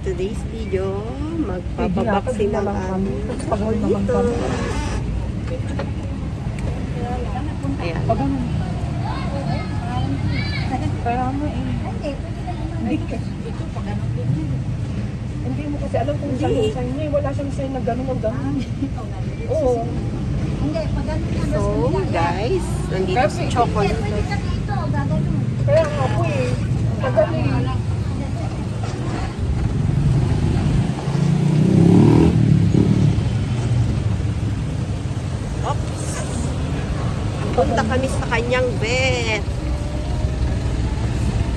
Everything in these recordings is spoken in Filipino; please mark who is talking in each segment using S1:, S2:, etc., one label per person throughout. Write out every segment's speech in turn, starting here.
S1: today's video, magpapabaksin ng aming dito. Ayan.
S2: Kaya mo hindi mo kasi alam kung saan yung sign niya. Wala siyang sign na gano'n o gano'n. Oo.
S1: So, guys, nandito si Chocolate.
S2: Kaya nga po eh. Tagal eh.
S1: Oops. Punta kami sa kanyang vet.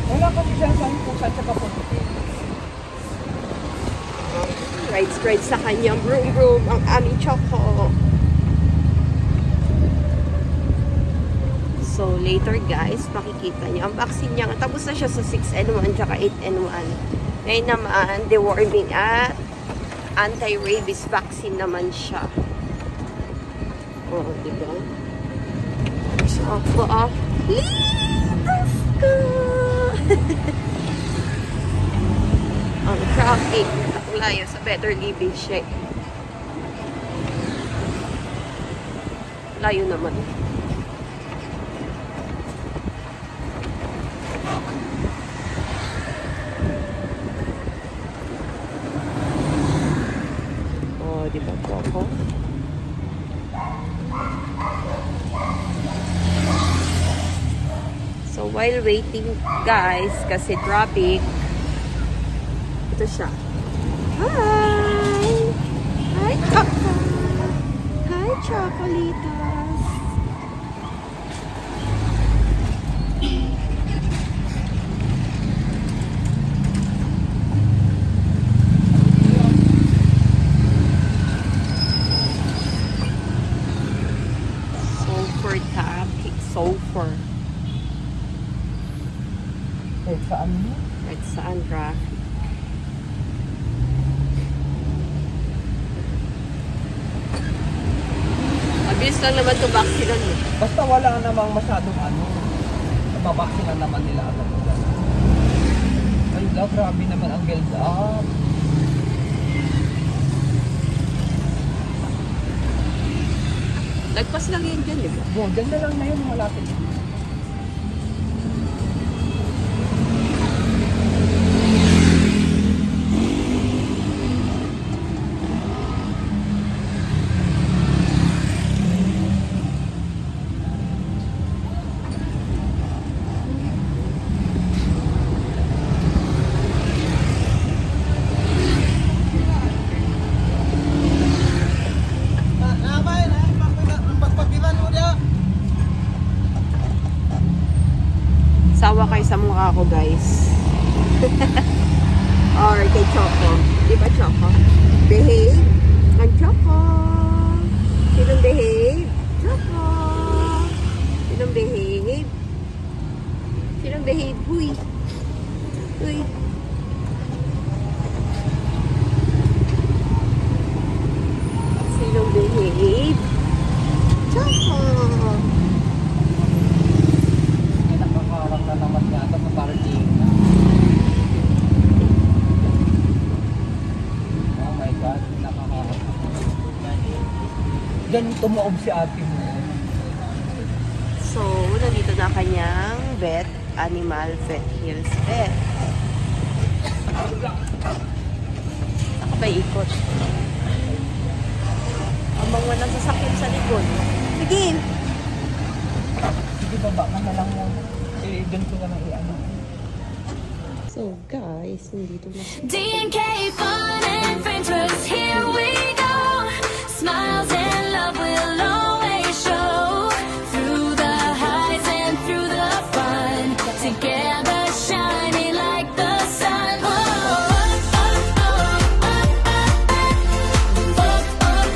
S2: Wala kasi siyang sign kung saan siya papunta.
S1: Rides sa kanyang broom ang aming Choco. So, later guys, makikita niyo ang vaccine niya. Tapos na siya sa 6N1 tsaka 8N1. Ngayon naman, deworming at anti-rabies vaccine naman siya. Oh, diba? Choco, let's go! Ang traffic. Layo sa Better Living siya. Layo naman. Oh, di ba po ako? So, while waiting, guys, kasi traffic, ito siya. Hi! Hi, Choco! Hi, Chocolitas! Sulfur traffic. Sulfur.
S2: Eh, saan mo?
S1: Right saan traffic? Mabilis lang naman ito vaksinan mo.
S2: Basta wala namang masyadong ano. Nababaksinan naman nila agad. Ay, grabe naman ang build up.
S1: Nagpas lang yan dyan, di ba?
S2: Dyan na lang na yun, malapit.
S1: Sawa kayo sa mukha ko, guys. Or kay Choco. Di ba, Choco? Behave. Ang Choco. Sinong behave? Choco. Sinong behave? Sinong behave? Huy. Huy. Sinong behave? Choco.
S2: Nakakarang na naman yata sa parking. Oh my God, nakakarang. Diyan tumaob si ate mo.
S1: So, nandito na kanyang vet, Animal Vet Hills Vet. Ako ba ikot? Ang mga nang sasakyan sa likod. Sige!
S2: Sige, baba ka na lang mo. Eh, dyan ko na lang i-ano.
S1: So, guys, nandito na.
S3: DNK Fun and Friends, here we go. Smiles and love will always show. Through the highs and through the fun, together shining like the sun. Oh, oh, oh, oh, oh,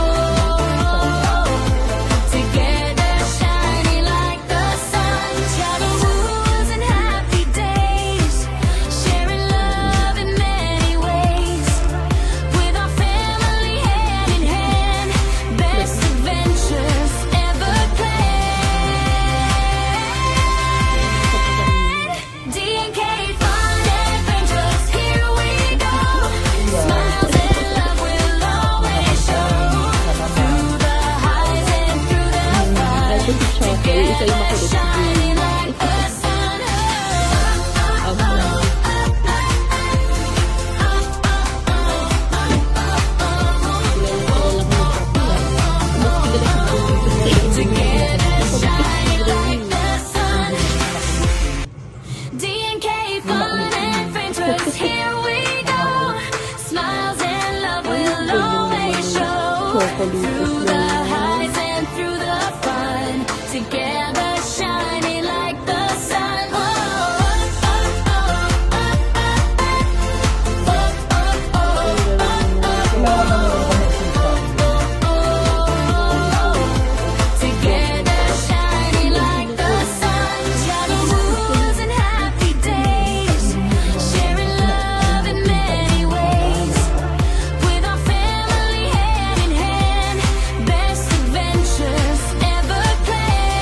S3: oh. Together shining like the sun. Travel moons and happy days, sharing love in many ways. With our family
S1: Yung isa yung makulit.
S3: shining like the sun. Together shining like the sun. D&K fun and friends, here we go. Smiles and love will always show. Through the highs and through the fun. Together shining like the sun. Oh, oh, oh, oh, oh, oh, together shining like the sun. Travel moons and happy days, sharing love in many ways. With our family hand in hand, best adventures ever planned.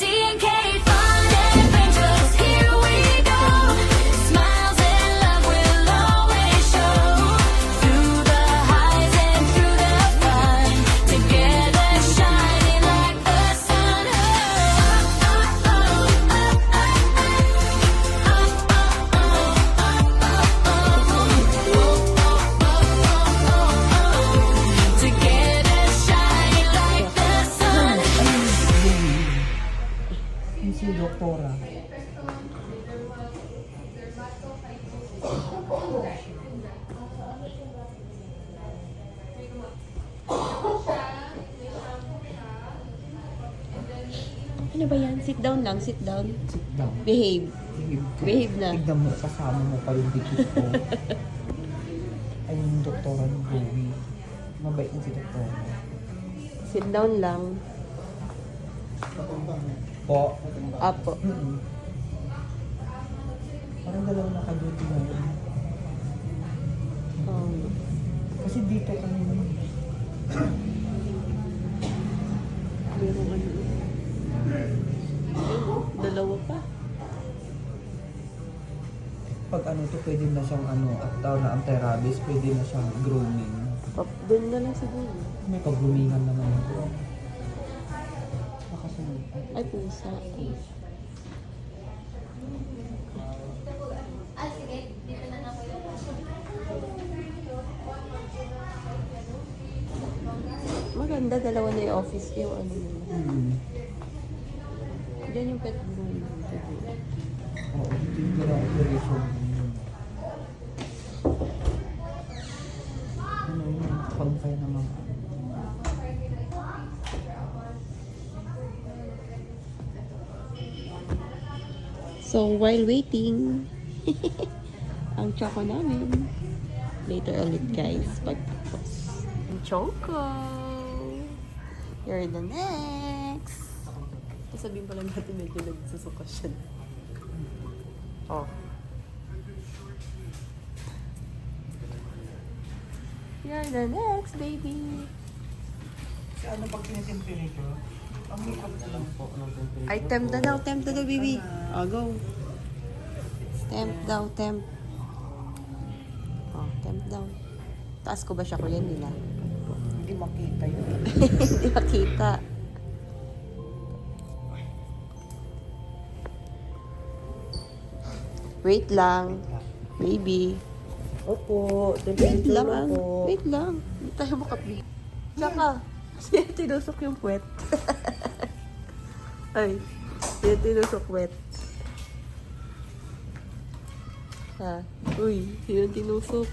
S3: D&K fun and adventures, here we go. Smiles and love will always show. Through the highs and through the fun, together shining like the sun. Together shining like the sun.
S2: Yung si doktora.
S1: Ano ba yan? Sit down lang, sit down.
S2: Sit down.
S1: Behave. Behave na.
S2: Tignan mo, kasama mo pa yung dikit ko. Ay, yung doktora ng Bowie. Mabait na si doktora.
S1: Sit down lang.
S2: Po.
S1: Apo.
S2: Parang dalawang nakaduty na yun. Kasi dito kami.
S1: Meron ano. Dalawa pa.
S2: Pag ano to, pwede na siyang ano, at tawag na anti-rabies, pwede na siyang grooming.
S1: Doon na lang siguro.
S2: May pag-groomingan naman ito. Nakasunod.
S1: Ay, pusa. Maganda, dalawa na yung office yung ano nila. Diyan yung pet room.
S2: Oo, hindi ko na operation. Ano yun? Pag-fire naman.
S1: So, while waiting, ang choco namin. Later ulit guys, pagtapos. Choco! You're the next! Sabihin pala natin medyo nagsusuka siya. Oh. You're the next, baby!
S2: Ano pag tinitemperature? Ang makeup na lang po ng temperature.
S1: Ay, temp na daw, baby. Oh, go. Temp daw, temp. Oh, temp daw. Taas ko ba siya, kuya nila?
S2: Hindi makita yun.
S1: Hindi makita. Wait lang. Baby.
S2: Opo,
S1: Wait lang. Wait lang. Hindi tayo makapit. Tsaka, siya tinusok yung puwet. Ay, siya tinusok puwet. Ha? Uy, sino tinusok?